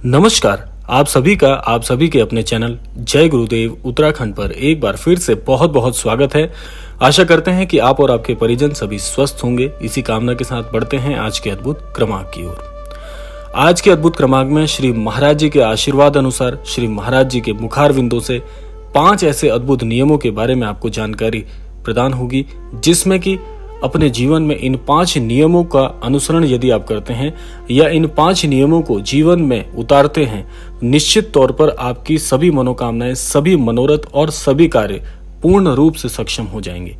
नमस्कार। आप सभी के अपने चैनल जय गुरुदेव उत्तराखंड पर एक बार फिर से बहुत बहुत स्वागत है। आशा करते हैं कि आप और आपके परिजन सभी स्वस्थ होंगे। इसी कामना के साथ बढ़ते हैं आज के अद्भुत क्रमांक की ओर। आज के अद्भुत क्रमांक में श्री महाराज जी के आशीर्वाद अनुसार श्री महाराज जी के मुखार विंदों से 5 ऐसे अद्भुत नियमों के बारे में आपको जानकारी प्रदान होगी, जिसमें कि अपने जीवन में इन 5 नियमों का अनुसरण यदि आप करते हैं या इन 5 नियमों को जीवन में उतारते हैं, निश्चित तौर पर आपकी सभी मनोकामनाएं, सभी मनोरथ और सभी कार्य पूर्ण रूप से सक्षम हो जाएंगे।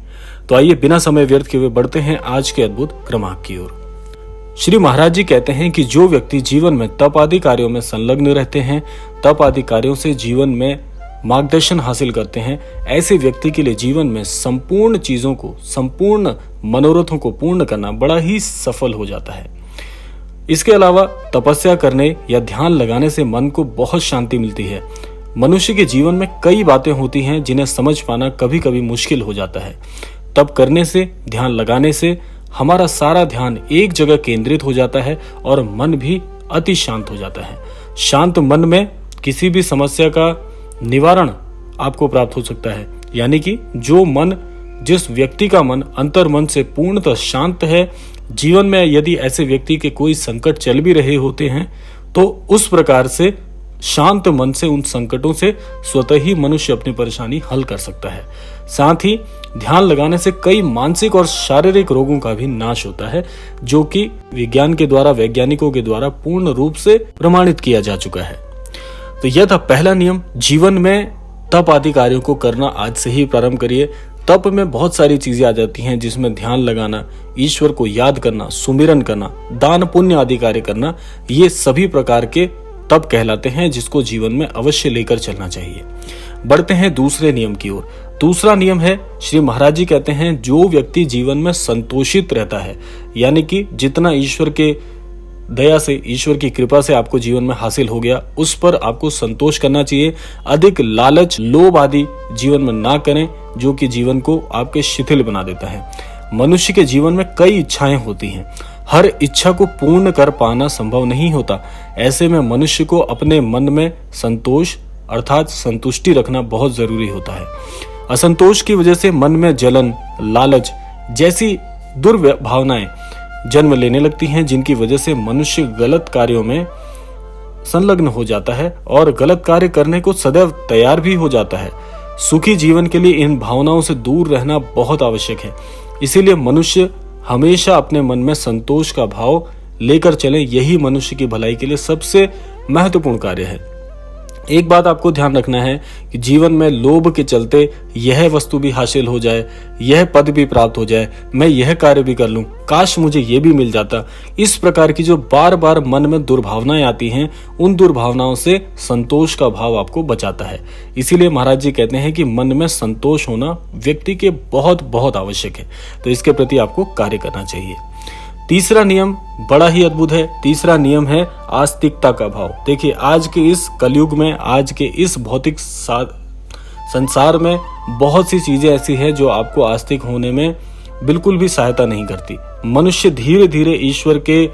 तो आइए बिना समय व्यर्थ किए हुए बढ़ते हैं आज के अद्भुत क्रमांक की ओर। श्री महाराज जी कहते हैं कि जो व्यक्ति जीवन में तप आदि कार्यों में संलग्न रहते हैं, तप आदि कार्यों से जीवन में मार्गदर्शन हासिल करते हैं, ऐसे व्यक्ति के लिए जीवन में संपूर्ण चीजों को, संपूर्ण मनोरथों को पूर्ण करना बड़ा ही सफल हो जाता है। इसके अलावा तपस्या करने या ध्यान लगाने से मन को बहुत शांति मिलती है। मनुष्य के जीवन में कई बातें होती हैं जिन्हें समझ पाना कभी कभी मुश्किल हो जाता है। तप करने से, ध्यान लगाने से हमारा सारा ध्यान एक जगह केंद्रित हो जाता है और मन भी अति शांत हो जाता है। शांत मन में किसी भी समस्या का निवारण आपको प्राप्त हो सकता है। यानी कि जिस व्यक्ति का मन अंतर मन से पूर्णतः शांत है, जीवन में यदि ऐसे व्यक्ति के कोई संकट चल भी रहे होते हैं तो उस प्रकार से शांत मन से उन संकटों से स्वतः ही मनुष्य अपनी परेशानी हल कर सकता है। साथ ही ध्यान लगाने से कई मानसिक और शारीरिक रोगों का भी नाश होता है, जो कि विज्ञान के द्वारा, वैज्ञानिकों के द्वारा पूर्ण रूप से प्रमाणित किया जा चुका है। तो यह था पहला नियम। जीवन में तप आदि कार्यों को करना आज से ही प्रारंभ करिए। तप में बहुत सारी चीजें आ जाती हैं, जिसमें ध्यान लगाना, ईश्वर को याद करना, सुमिरन करना, दान पुण्य आदि कार्य करना, ये सभी प्रकार के तप कहलाते हैं, जिसको जीवन में अवश्य लेकर चलना चाहिए। बढ़ते हैं दूसरे नियम की ओर। दूसरा नियम है, श्री महाराज जी कहते हैं, जो व्यक्ति जीवन में संतोषित रहता है, यानी कि जितना ईश्वर के दया से, ईश्वर की कृपा से आपको जीवन में हासिल हो गया, उस पर आपको संतोष करना चाहिए। अधिक लालच, लोभ आदि जीवन में ना करें, जो कि जीवन को आपके शिथिल बना देता है। मनुष्य के जीवन में कई इच्छाएं होती हैं, हर इच्छा को पूर्ण कर पाना संभव नहीं होता। ऐसे में मनुष्य को अपने मन में संतोष अर्थात संतुष्टि रखना बहुत जरूरी होता है। असंतोष की वजह से मन में जलन, लालच जैसी दुर्भावनाएं जन्म लेने लगती हैं, जिनकी वजह से मनुष्य गलत कार्यों में संलग्न हो जाता है और गलत कार्य करने को सदैव तैयार भी हो जाता है। सुखी जीवन के लिए इन भावनाओं से दूर रहना बहुत आवश्यक है। इसीलिए मनुष्य हमेशा अपने मन में संतोष का भाव लेकर चले, यही मनुष्य की भलाई के लिए सबसे महत्वपूर्ण कार्य है। एक बात आपको ध्यान रखना है कि जीवन में लोभ के चलते यह वस्तु भी हासिल हो जाए, यह पद भी प्राप्त हो जाए, मैं यह कार्य भी कर लूं, काश मुझे यह भी मिल जाता, इस प्रकार की जो बार बार मन में दुर्भावनाएं आती हैं, उन दुर्भावनाओं से संतोष का भाव आपको बचाता है। इसीलिए महाराज जी कहते हैं कि मन में संतोष होना व्यक्ति के बहुत बहुत आवश्यक है। तो इसके प्रति आपको कार्य करना चाहिए। तीसरा नियम बड़ा ही अद्भुत है। तीसरा नियम है आस्तिकता का भाव। देखिए, आज के इस कलयुग में, आज के इस भौतिक संसार में बहुत सी चीजें ऐसी हैं जो आपको आस्तिक होने में बिल्कुल भी सहायता नहीं करती। मनुष्य धीरे धीरे ईश्वर के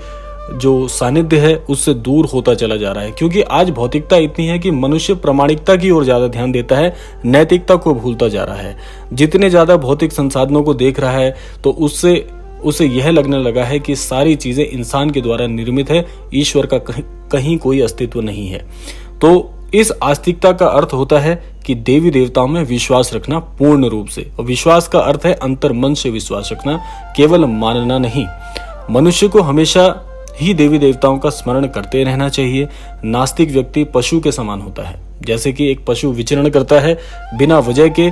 जो सानिध्य है उससे दूर होता चला जा रहा है, क्योंकि आज भौतिकता इतनी है कि मनुष्य प्रामाणिकता की ओर ज्यादा ध्यान देता है, नैतिकता को भूलता जा रहा है। जितने ज्यादा भौतिक संसाधनों को देख रहा है तो उसे यह लगने लगा है कि सारी चीजें इंसान के द्वारा निर्मित है, ईश्वर का कहीं कोई अस्तित्व नहीं है। तो इस आस्तिकता का अर्थ होता है कि देवी देवताओं में विश्वास रखना पूर्ण रूप से, और विश्वास का अर्थ है अंतर मन से विश्वास रखना, केवल मानना नहीं। मनुष्य को हमेशा ही देवी देवताओं का स्मरण करते रहना चाहिए। नास्तिक व्यक्ति पशु के समान होता है। जैसे कि एक पशु विचरण करता है, बिना वजह के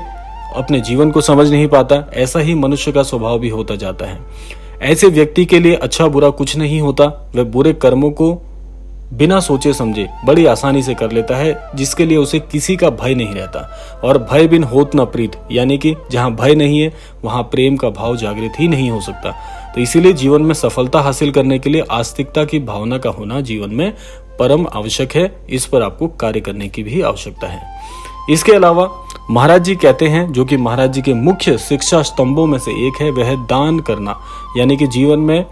अपने जीवन को समझ नहीं पाता, ऐसा ही मनुष्य का स्वभाव भी होता जाता है। ऐसे व्यक्ति के लिए अच्छा बुरा कुछ नहीं होता। वह बुरे कर्मों को बिना सोचे समझे बड़ी आसानी से कर लेता है, जिसके लिए उसे किसी का भय नहीं रहता। और भय बिन होत न प्रीत, यानी कि जहां भय नहीं है वहां प्रेम का भाव जागृत ही नहीं हो सकता। तो इसीलिए जीवन में सफलता हासिल करने के लिए आस्तिकता की भावना का होना जीवन में परम आवश्यक है। इस पर आपको कार्य करने की भी आवश्यकता है। इसके अलावा महाराज जी कहते हैं, जो कि महाराज जी के मुख्य शिक्षा स्तंभों में से एक है, वह है दान करना। यानी कि जीवन में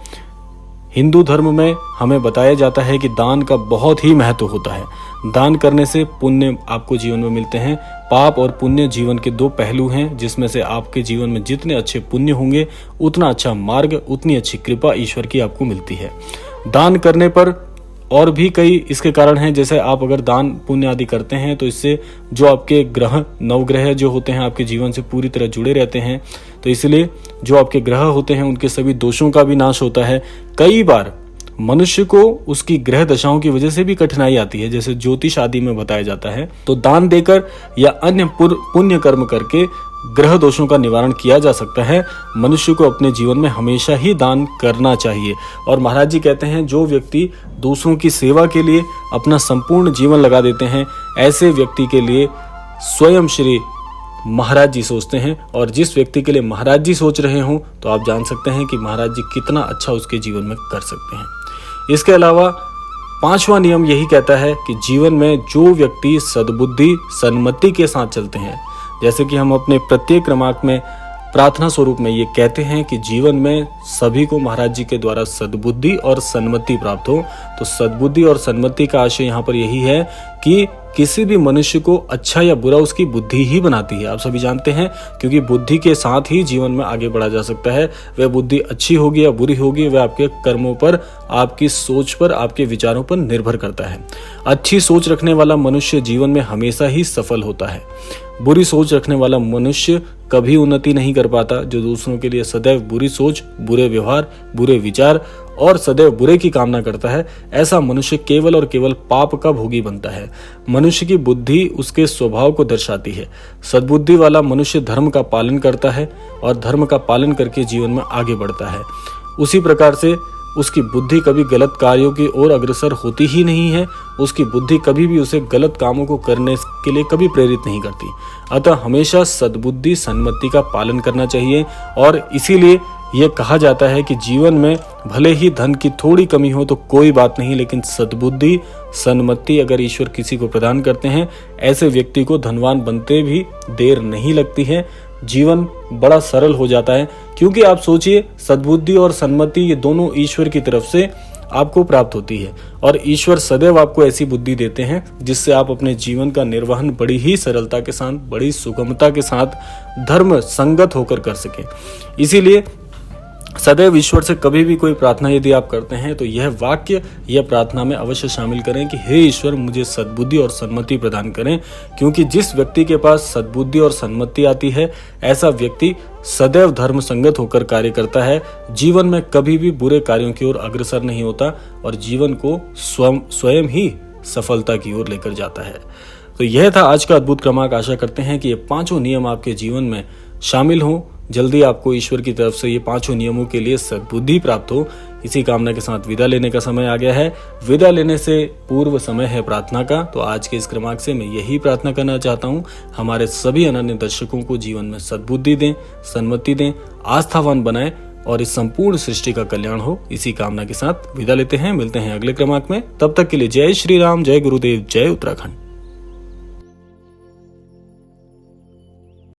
हिंदू धर्म में हमें बताया जाता है कि दान का बहुत ही महत्व होता है। दान करने से पुण्य आपको जीवन में मिलते हैं। पाप और पुण्य जीवन के दो पहलू हैं, जिसमें से आपके जीवन में जितने अच्छे पुण्य होंगे उतना अच्छा मार्ग, उतनी अच्छी कृपा ईश्वर की आपको मिलती है। दान करने पर और भी कई इसके कारण हैं, जैसे आप अगर दान पुण्य आदि करते हैं तो इससे जो आपके ग्रह, नवग्रह जो होते हैं आपके जीवन से पूरी तरह जुड़े रहते हैं, तो इसलिए जो आपके ग्रह होते हैं उनके सभी दोषों का भी नाश होता है। कई बार मनुष्य को उसकी ग्रह दशाओं की वजह से भी कठिनाई आती है, जैसे ज्योतिष आदि में बताया जाता है। तो दान देकर या अन्य पुण्य कर्म करके ग्रह दोषों का निवारण किया जा सकता है। मनुष्य को अपने जीवन में हमेशा ही दान करना चाहिए। और महाराज जी कहते हैं, जो व्यक्ति दूसरों की सेवा के लिए अपना संपूर्ण जीवन लगा देते हैं, ऐसे व्यक्ति के लिए स्वयं श्री महाराज जी सोचते हैं। और जिस व्यक्ति के लिए महाराज जी सोच रहे हों तो आप जान सकते हैं कि महाराज जी कितना अच्छा उसके जीवन में कर सकते हैं। इसके अलावा 5वां नियम यही कहता है कि जीवन में जो व्यक्ति सद्बुद्धि सन्मति के साथ चलते हैं, जैसे कि हम अपने प्रत्येक क्रमांक में प्रार्थना स्वरूप में ये कहते हैं कि जीवन में सभी को महाराज जी के द्वारा सद्बुद्धि और सन्मति प्राप्त हो। तो सद्बुद्धि और सन्मति का आशय यहाँ पर यही है कि किसी भी मनुष्य को अच्छा या बुरा उसकी बुद्धि ही बनाती है। आप सभी जानते हैं, क्योंकि बुद्धि के साथ ही जीवन में आगे बढ़ा जा सकता है। वह बुद्धि अच्छी होगी या बुरी होगी, वह आपके कर्मों पर, आपकी सोच पर, आपके विचारों पर निर्भर करता है। अच्छी सोच रखने वाला मनुष्य जीवन में हमेशा ही सफल होता है। बुरी सोच रखने वाला मनुष्य कभी उन्नति नहीं कर पाता। जो दूसरों के लिए सदैव बुरी सोच, बुरे व्यवहार, बुरे विचार और सदैव बुरे की कामना करता है, ऐसा मनुष्य केवल और केवल पाप का भोगी बनता है। मनुष्य की बुद्धि उसके स्वभाव को दर्शाती है। सद्बुद्धि वाला मनुष्य धर्म का पालन करता है और धर्म का पालन करके जीवन में आगे बढ़ता है। उसी प्रकार से उसकी बुद्धि कभी गलत कार्यों की ओर अग्रसर होती ही नहीं है। उसकी बुद्धि कभी भी उसे गलत कामों को करने के लिए कभी प्रेरित नहीं करती। अतः हमेशा सद्बुद्धि सन्मति का पालन करना चाहिए। और इसीलिए यह कहा जाता है कि जीवन में भले ही धन की थोड़ी कमी हो तो कोई बात नहीं, लेकिन सद्बुद्धि सन्मति अगर ईश्वर किसी को प्रदान करते हैं, ऐसे व्यक्ति को धनवान बनते भी देर नहीं लगती है। जीवन बड़ा सरल हो जाता है, क्योंकि आप सोचिए, सद्बुद्धि और सन्मति ये दोनों ईश्वर की तरफ से आपको प्राप्त होती है। और ईश्वर सदैव आपको ऐसी बुद्धि देते हैं जिससे आप अपने जीवन का निर्वहन बड़ी ही सरलता के साथ, बड़ी सुगमता के साथ धर्म संगत होकर कर सकें। इसीलिए सदैव ईश्वर से कभी भी कोई प्रार्थना यदि आप करते हैं तो यह वाक्य, यह प्रार्थना में अवश्य शामिल करें कि हे ईश्वर, मुझे सद्बुद्धि और सन्मति प्रदान करें। क्योंकि जिस व्यक्ति के पास सद्बुद्धि और सन्मति आती है, ऐसा व्यक्ति सदैव धर्म संगत होकर कार्य करता है, जीवन में कभी भी बुरे कार्यों की ओर अग्रसर नहीं होता और जीवन को स्वयं ही सफलता की ओर लेकर जाता है। तो यह था आज का अद्भुत क्रमांक। आशा करते हैं कि ये 5 नियम आपके जीवन में शामिल हों। जल्दी आपको ईश्वर की तरफ से ये 5 नियमों के लिए सद्बुद्धि प्राप्त हो। इसी कामना के साथ विदा लेने का समय आ गया है। विदा लेने से पूर्व समय है प्रार्थना का। तो आज के इस क्रमांक से मैं यही प्रार्थना करना चाहता हूँ, हमारे सभी अनन्य दर्शकों को जीवन में सद्बुद्धि दें, सन्मति दें, आस्थावान बनाएं और इस संपूर्ण सृष्टि का कल्याण हो। इसी कामना के साथ विदा लेते हैं। मिलते हैं अगले क्रमांक में। तब तक के लिए जय श्री राम, जय गुरुदेव, जय उत्तराखंड।